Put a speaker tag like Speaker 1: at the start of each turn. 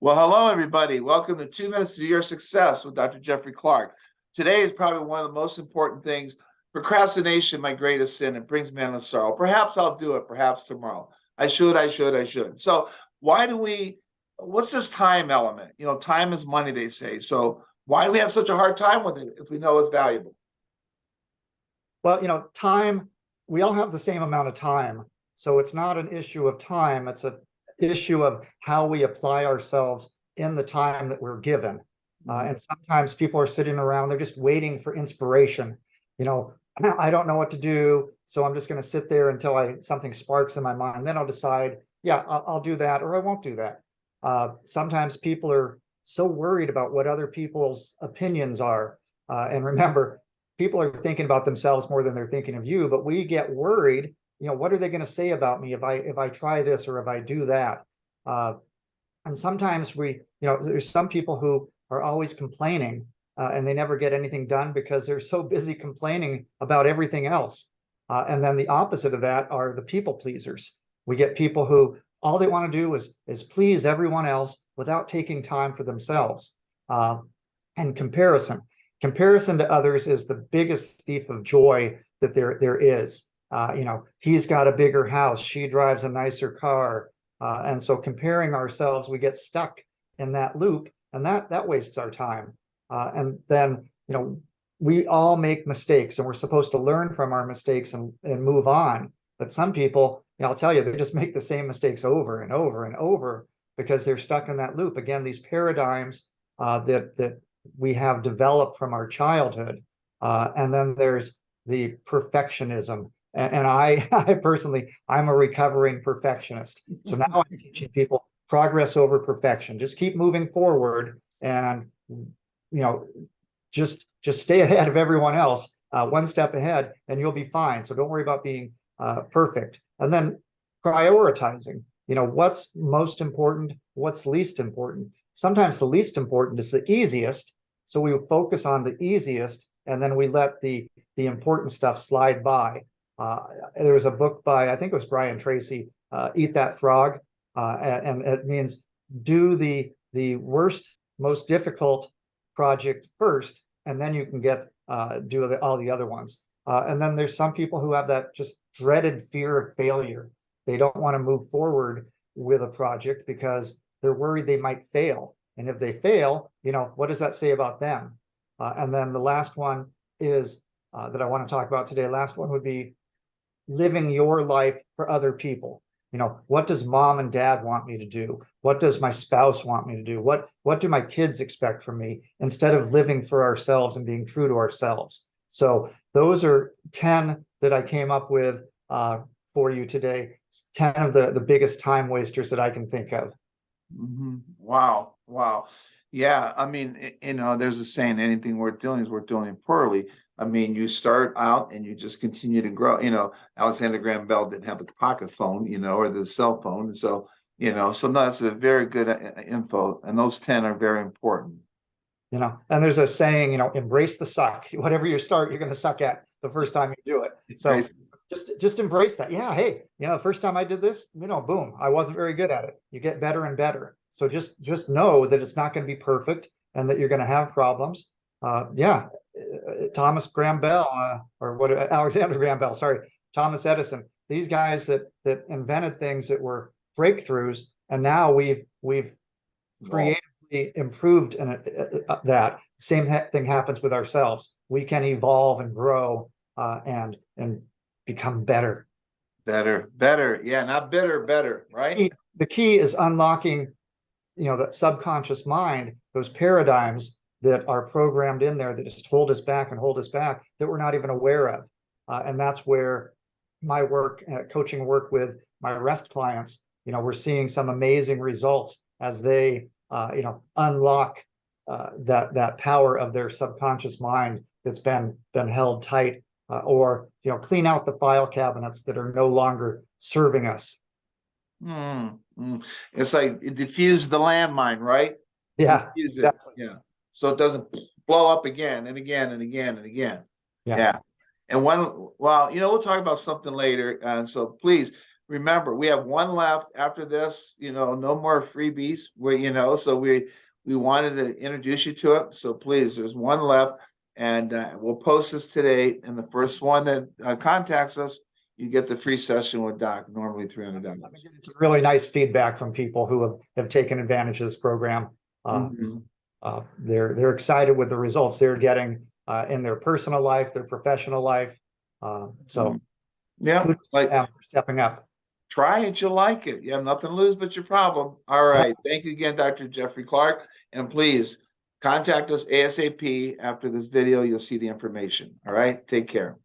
Speaker 1: Well, hello, everybody. Welcome to 2 Minutes to Your Success with Dr. Jeffrey Clark. Today is probably one of the most important things. Procrastination, my greatest sin. It brings me endless sorrow. Perhaps I'll do it. Perhaps tomorrow. I should. So what's this time element? Time is money, they say. So why do we have such a hard time with it if we know it's valuable?
Speaker 2: Well, time, we all have the same amount of time. So it's not an issue of time. It's an issue of how we apply ourselves in the time that we're given. And sometimes people are sitting around, they're just waiting for inspiration. I don't know what to do, so I'm just going to sit there until something sparks in my mind. Then I'll decide, yeah, I'll do that, or I won't do that. Sometimes people are so worried about what other people's opinions are. And remember, people are thinking about themselves more than they're thinking of you, but we get worried, what are they going to say about me if I try this or if I do that? And sometimes there's some people who are always complaining, and they never get anything done because they're so busy complaining about everything else. And then the opposite of that are the people pleasers. We get people who all they want to do is please everyone else without taking time for themselves. And comparison to others is the biggest thief of joy that there is. He's got a bigger house, she drives a nicer car, and so comparing ourselves, we get stuck in that loop, and that wastes our time. And then we all make mistakes, and we're supposed to learn from our mistakes and move on. But some people, I'll tell you, they just make the same mistakes over and over and over because they're stuck in that loop. Again, these paradigms that we have developed from our childhood. And then there's the perfectionism. And I personally, I'm a recovering perfectionist. So now I'm teaching people progress over perfection. Just keep moving forward and, just stay ahead of everyone else, one step ahead, and you'll be fine. So don't worry about being perfect. And then prioritizing, what's most important, what's least important. Sometimes the least important is the easiest. So we focus on the easiest, and then we let the important stuff slide by. There was a book by, I think it was Brian Tracy, Eat That Frog. And it means do the worst, most difficult project first, and then you can do all the other ones. And then there's some people who have that just dreaded fear of failure. They don't want to move forward with a project because they're worried they might fail. And if they fail, what does that say about them? And then the last one is that I want to talk about today. Last one would be living your life for other people. What does mom and dad want me to do? What does my spouse want me to do? What do my kids expect from me, instead of living for ourselves and being true to ourselves? So those are 10 that I came up with for you today. 10 of the biggest time wasters that I can think of.
Speaker 1: Wow. Yeah, I mean, there's a saying, anything worth doing is worth doing poorly. I mean, you start out and you just continue to grow. Alexander Graham Bell didn't have the pocket phone, or the cell phone. And so, so no, that's a very good info. And those 10 are very important.
Speaker 2: And there's a saying, embrace the suck. Whatever you start, you're going to suck at the first time you do it. So just embrace that. Yeah, hey, the first time I did this, boom, I wasn't very good at it. You get better and better. So just know that it's not going to be perfect and that you're going to have problems. Thomas Graham Bell, Alexander Graham Bell, sorry, Thomas Edison. These guys that invented things that were breakthroughs, and now we've creatively improved that. Same thing happens with ourselves. We can evolve and grow and become better.
Speaker 1: Better. Yeah, not bitter, better, right?
Speaker 2: The key is unlocking, the subconscious mind, those paradigms that are programmed in there that just hold us back that we're not even aware of. And that's where my work, coaching work with my rest clients, we're seeing some amazing results as they, unlock that power of their subconscious mind that's been held tight, or clean out the file cabinets that are no longer serving us.
Speaker 1: It's like diffuse the landmine, right?
Speaker 2: Yeah,
Speaker 1: Diffuse it. Exactly. Yeah, so it doesn't blow up again and again and again and again. Yeah. And we'll talk about something later. And so please, remember, we have one left after this, no more freebies, so we wanted to introduce you to it. So please, there's one left, and we'll post this today. And the first one that contacts us, you get the free session with Doc, normally $300.
Speaker 2: It's really nice feedback from people who have taken advantage of this program.
Speaker 1: Mhm.
Speaker 2: They're excited with the results they're getting in their personal life, their professional life. So
Speaker 1: Yeah,
Speaker 2: kudos to
Speaker 1: like
Speaker 2: them for stepping up.
Speaker 1: try it, you'll like it. You have nothing to lose but your problem. All right. Thank you again, Dr. Jeffrey Clark. And please contact us ASAP after this video. You'll see the information. All right. Take care.